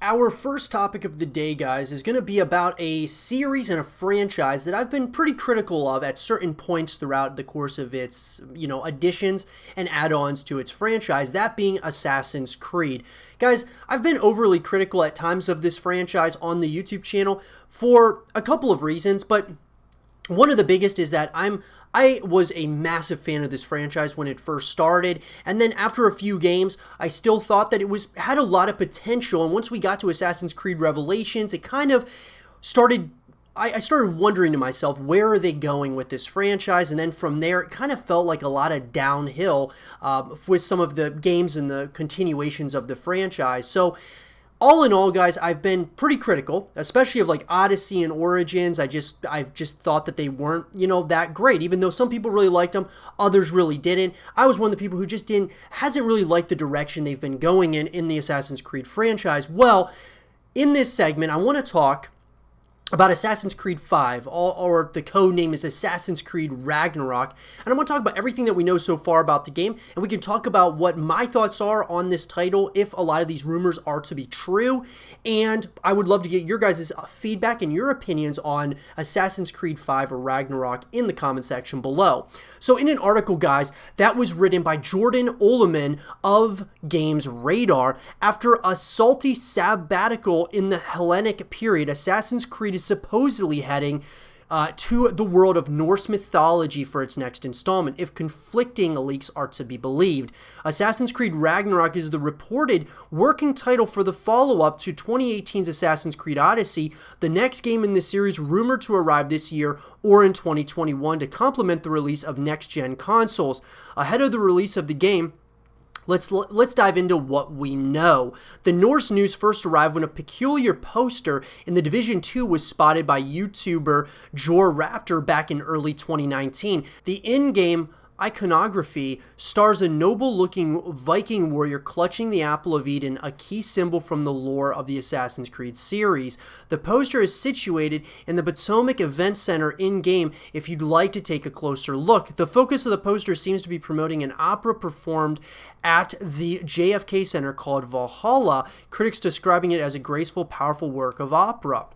Our first topic of the day, guys, is going to be about a series and a franchise that I've been pretty critical of at certain points throughout the course of its, additions and add-ons to its franchise, that being Assassin's Creed. Guys, I've been overly critical at times of this franchise on the YouTube channel for a couple of reasons, but one of the biggest is that I was a massive fan of this franchise when it first started, and then after a few games, I still thought that it had a lot of potential, and once we got to Assassin's Creed Revelations, it kind of started, I started wondering to myself, where are they going with this franchise? And then from there, it kind of felt like a lot of downhill with some of the games and the continuations of the franchise. So all in all, guys, I've been pretty critical, especially of like Odyssey and Origins. I've just thought that they weren't, that great. Even though some people really liked them, others really didn't. I was one of the people who just hasn't really liked the direction they've been going in the Assassin's Creed franchise. Well, in this segment, I want to talk about Assassin's Creed 5, or the code name is Assassin's Creed Ragnarok, and I want to talk about everything that we know so far about the game, and we can talk about what my thoughts are on this title, if a lot of these rumors are to be true, and I would love to get your guys' feedback and your opinions on Assassin's Creed 5 or Ragnarok in the comment section below. So in an article, guys, that was written by Jordan Oloman of Games Radar, after a salty sabbatical in the Hellenic period, Assassin's Creed is supposedly heading to the world of Norse mythology for its next installment, if conflicting leaks are to be believed. Assassin's Creed Ragnarok is the reported working title for the follow-up to 2018's Assassin's Creed Odyssey, the next game in the series rumored to arrive this year or in 2021 to complement the release of next-gen consoles. Ahead of the release of the game, Let's dive into what we know. The Norse news first arrived when a peculiar poster in The Division 2 was spotted by YouTuber Jor Raptor back in early 2019. The in-game iconography stars a noble-looking Viking warrior clutching the Apple of Eden, a key symbol from the lore of the Assassin's Creed series. The poster is situated in the Potomac Event Center in-game if you'd like to take a closer look. The focus of the poster seems to be promoting an opera performed at the JFK Center called Valhalla, critics describing it as a graceful, powerful work of opera.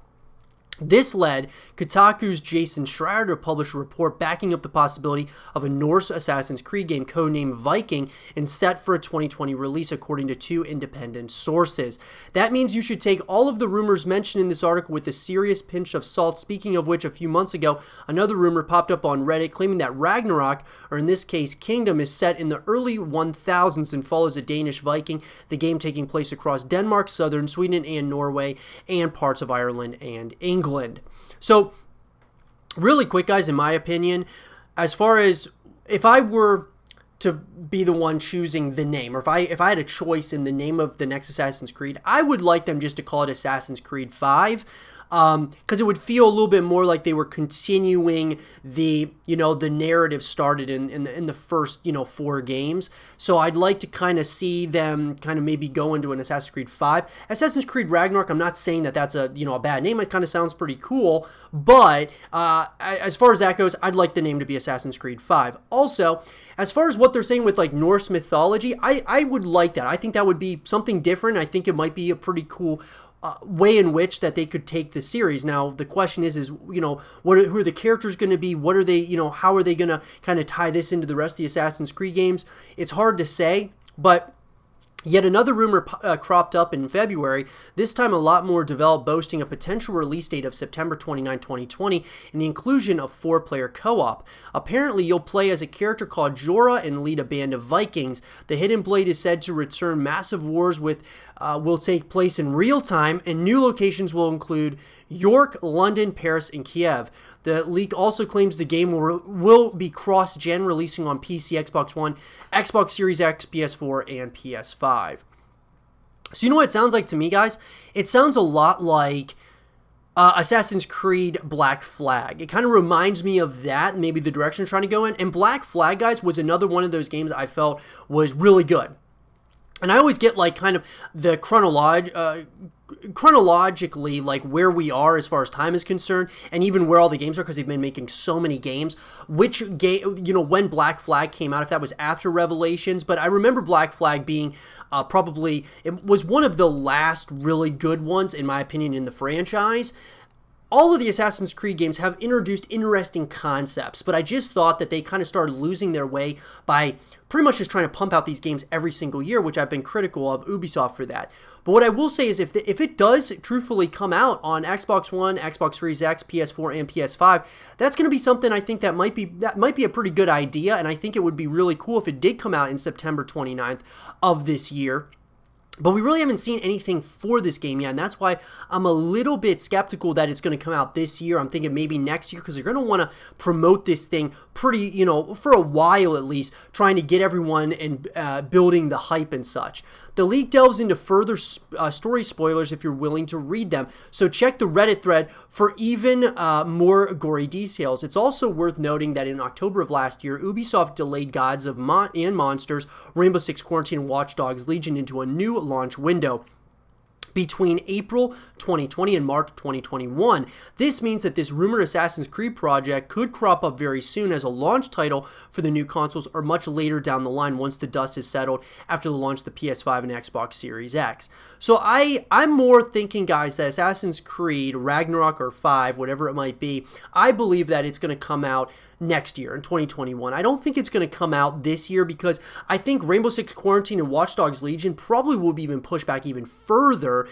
This led Kotaku's Jason Schreier to publish a report backing up the possibility of a Norse Assassin's Creed game codenamed Viking and set for a 2020 release, according to two independent sources. That means you should take all of the rumors mentioned in this article with a serious pinch of salt, speaking of which, a few months ago, another rumor popped up on Reddit claiming that Ragnarok, or in this case Kingdom, is set in the early 1000s and follows a Danish Viking, the game taking place across Denmark, southern Sweden and Norway, and parts of Ireland and England. So, really quick, guys, in my opinion, as far as if I were to be the one choosing the name, or if I had a choice in the name of the next Assassin's Creed, I would like them just to call it Assassin's Creed 5. Because it would feel a little bit more like they were continuing the narrative started in the first, 4 games. So I'd like to kind of see them kind of maybe go into an Assassin's Creed 5. Assassin's Creed Ragnarok, I'm not saying that that's a bad name. It kind of sounds pretty cool. But as far as that goes, I'd like the name to be Assassin's Creed 5. Also, as far as what they're saying with like Norse mythology, I would like that. I think that would be something different. I think it might be a pretty cool way in which that they could take the series. Now, the question is who are the characters going to be? What are they, how are they going to kind of tie this into the rest of the Assassin's Creed games? It's hard to say, but yet another rumor cropped up in February, this time a lot more developed, boasting a potential release date of September 29, 2020, and the inclusion of 4-player co-op. Apparently, you'll play as a character called Jorah and lead a band of Vikings. The Hidden Blade is said to return. Massive wars will take place in real time, and new locations will include York, London, Paris, and Kiev. The leak also claims the game will be cross-gen, releasing on PC, Xbox One, Xbox Series X, PS4, and PS5. So you know what it sounds like to me, guys? It sounds a lot like Assassin's Creed Black Flag. It kind of reminds me of that, maybe the direction they're trying to go in. And Black Flag, guys, was another one of those games I felt was really good. And I always get like kind of the chronologically like where we are as far as time is concerned, and even where all the games are, because they've been making so many games. Which game, when Black Flag came out, if that was after Revelations, but I remember Black Flag being probably it was one of the last really good ones, in my opinion, in the franchise. All of the Assassin's Creed games have introduced interesting concepts, but I just thought that they kind of started losing their way by pretty much just trying to pump out these games every single year, which I've been critical of Ubisoft for that. But what I will say is if it does truthfully come out on Xbox One, Xbox Series X, PS4, and PS5, that's going to be something I think that might be a pretty good idea, and I think it would be really cool if it did come out in September 29th of this year. But we really haven't seen anything for this game yet, and that's why I'm a little bit skeptical that it's going to come out this year. I'm thinking maybe next year, because they're going to want to promote this thing pretty, for a while at least, trying to get everyone and building the hype and such. The leak delves into further story spoilers if you're willing to read them, so check the Reddit thread for even more gory details. It's also worth noting that in October of last year, Ubisoft delayed Gods of and Monsters, Rainbow Six Quarantine, and Watch Dogs Legion into a new launch window between April 2020 and March 2021. This means that this rumored Assassin's Creed project could crop up very soon as a launch title for the new consoles, or much later down the line once the dust is settled after the launch of the PS5 and Xbox Series X. So I'm more thinking, guys, that Assassin's Creed, Ragnarok or 5, whatever it might be, I believe that it's going to come out next year in 2021. I don't think it's going to come out this year, because I think Rainbow Six Quarantine and Watch Dogs Legion probably will be even pushed back even further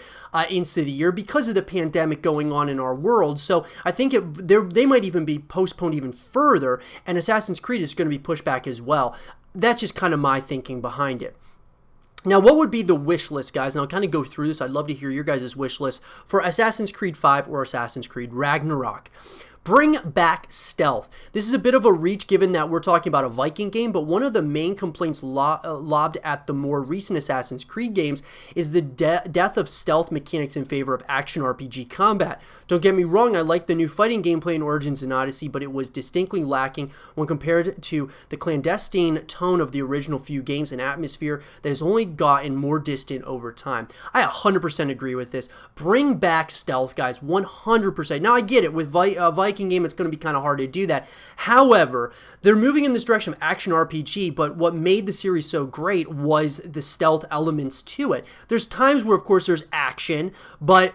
into the year because of the pandemic going on in our world. So I think they might even be postponed even further, and Assassin's Creed is going to be pushed back as well. That's just kind of my thinking behind it. Now, what would be the wish list, guys? And I'll kind of go through this. I'd love to hear your guys' wish list for Assassin's Creed 5 or Assassin's Creed Ragnarok. Bring back stealth. This is a bit of a reach given that we're talking about a Viking game, but one of the main complaints lobbed at the more recent Assassin's Creed games is the death of stealth mechanics in favor of action RPG combat. Don't get me wrong, I like the new fighting gameplay in Origins and Odyssey, but it was distinctly lacking when compared to the clandestine tone of the original few games and atmosphere that has only gotten more distant over time. I 100% agree with this. Bring back stealth, guys, 100%. Now, I get it, with Viking game, it's going to be kind of hard to do that. However, they're moving in this direction of action RPG, but what made the series so great was the stealth elements to it. There's times where, of course, there's action, but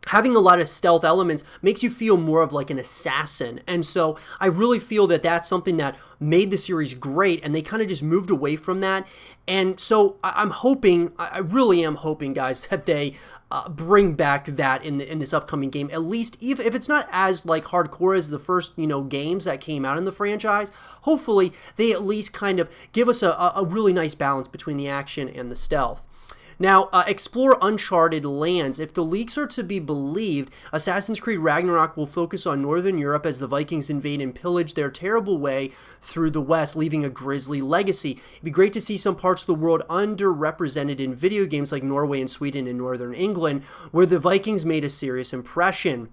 having a lot of stealth elements makes you feel more of like an assassin. And so I really feel that that's something that made the series great, and they kind of just moved away from that. And so I'm hoping, I really am hoping, guys, that they bring back that in this upcoming game. At least if it's not as like hardcore as the first games that came out in the franchise, hopefully they at least kind of give us a really nice balance between the action and the stealth. Now, explore uncharted lands. If the leaks are to be believed, Assassin's Creed Ragnarok will focus on Northern Europe as the Vikings invade and pillage their terrible way through the West, leaving a grisly legacy. It'd be great to see some parts of the world underrepresented in video games like Norway and Sweden and Northern England, where the Vikings made a serious impression.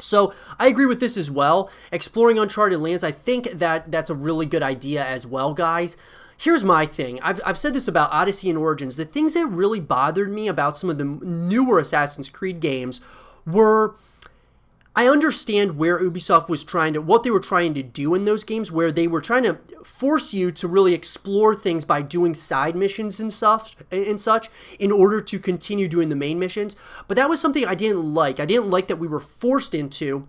So I agree with this as well. Exploring uncharted lands, I think that's a really good idea as well, guys. Here's my thing. I've said this about Odyssey and Origins. The things that really bothered me about some of the newer Assassin's Creed games were, I understand where Ubisoft was what they were trying to do in those games, where they were trying to force you to really explore things by doing side missions and such in order to continue doing the main missions. But that was something I didn't like. I didn't like that we were forced into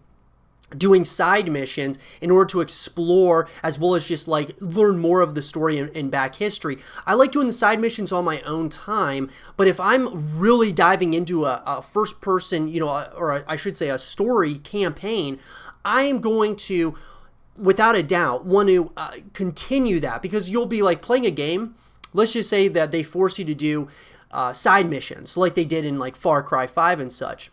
doing side missions in order to explore, as well as just like learn more of the story and back history. I like doing the side missions on my own time, but if I'm really diving into a first person, I should say a story campaign, I am going to, without a doubt, want to continue that, because you'll be like playing a game. Let's just say that they force you to do side missions like they did in like Far Cry 5 and such.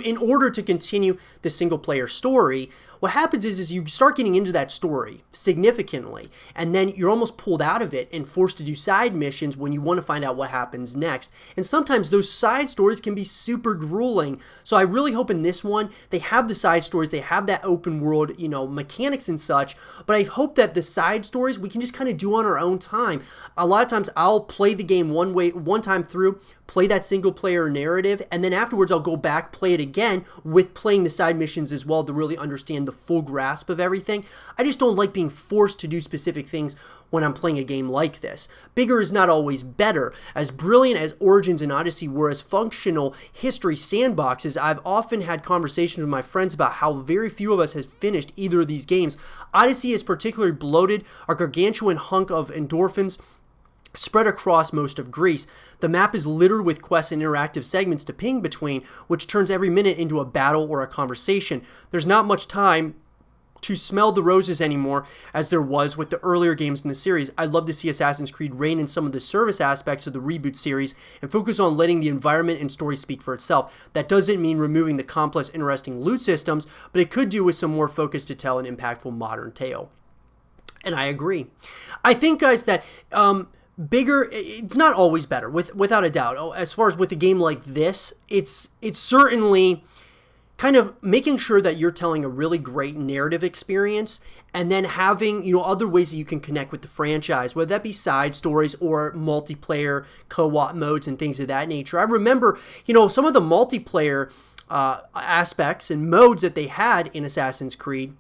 In order to continue the single player story, what happens is you start getting into that story significantly, and then you're almost pulled out of it and forced to do side missions when you want to find out what happens next. And sometimes those side stories can be super grueling. So I really hope in this one they have the side stories, they have that open world, mechanics and such, but I hope that the side stories we can just kind of do on our own time. A lot of times I'll play the game one time through, play that single player narrative, and then afterwards I'll go back, play it again with playing the side missions as well to really understand the full grasp of everything. I just don't like being forced to do specific things when I'm playing a game like this. Bigger is not always better. As brilliant as Origins and Odyssey were as functional history sandboxes, I've often had conversations with my friends about how very few of us has finished either of these games. Odyssey is particularly bloated, a gargantuan hunk of endorphins spread across most of Greece. The map is littered with quests and interactive segments to ping between, which turns every minute into a battle or a conversation. There's not much time to smell the roses anymore as there was with the earlier games in the series. I'd love to see Assassin's Creed rein in some of the service aspects of the reboot series and focus on letting the environment and story speak for itself. That doesn't mean removing the complex, interesting loot systems, but it could do with some more focus to tell an impactful modern tale. And I agree. I think, guys, that bigger, it's not always better, without a doubt. As far as with a game like this, it's certainly kind of making sure that you're telling a really great narrative experience and then having, other ways that you can connect with the franchise, whether that be side stories or multiplayer co-op modes and things of that nature. I remember, some of the multiplayer aspects and modes that they had in Assassin's Creed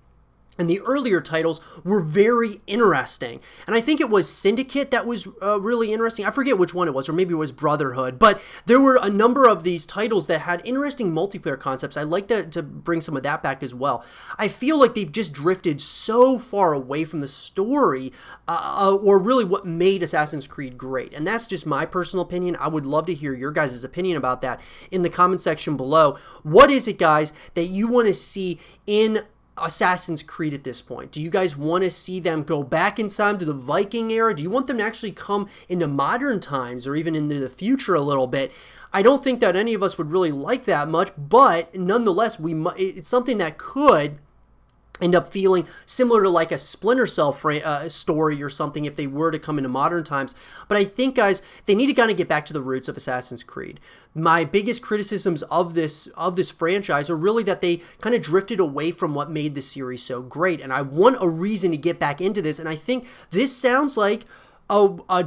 and the earlier titles were very interesting. And I think it was Syndicate that was really interesting. I forget which one it was, or maybe it was Brotherhood. But there were a number of these titles that had interesting multiplayer concepts. I'd like to bring some of that back as well. I feel like they've just drifted so far away from the story, or really what made Assassin's Creed great. And that's just my personal opinion. I would love to hear your guys' opinion about that in the comment section below. What is it, guys, that you want to see in Assassin's Creed at this point? Do you guys want to see them go back in time to the Viking era? Do you want them to actually come into modern times or even into the future a little bit? I don't think that any of us would really like that much, but nonetheless, it's something that could end up feeling similar to like a Splinter Cell story or something if they were to come into modern times. But I think, guys, they need to kind of get back to the roots of Assassin's Creed. My biggest criticisms of this franchise are really that they kind of drifted away from what made the series so great. And I want a reason to get back into this. And I think this sounds like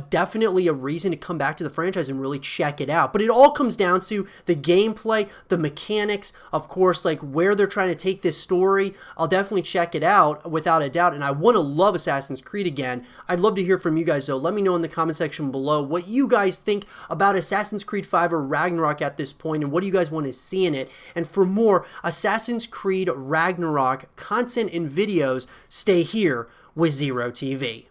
definitely a reason to come back to the franchise and really check it out. But it all comes down to the gameplay, the mechanics, of course, like where they're trying to take this story. I'll definitely check it out without a doubt, and I want to love Assassin's Creed again. I'd love to hear from you guys, though. Let me know in the comment section below what you guys think about Assassin's Creed 5 or Ragnarok at this point, and what do you guys want to see in it. And for more Assassin's Creed Ragnarok content and videos, stay here with Zero TV.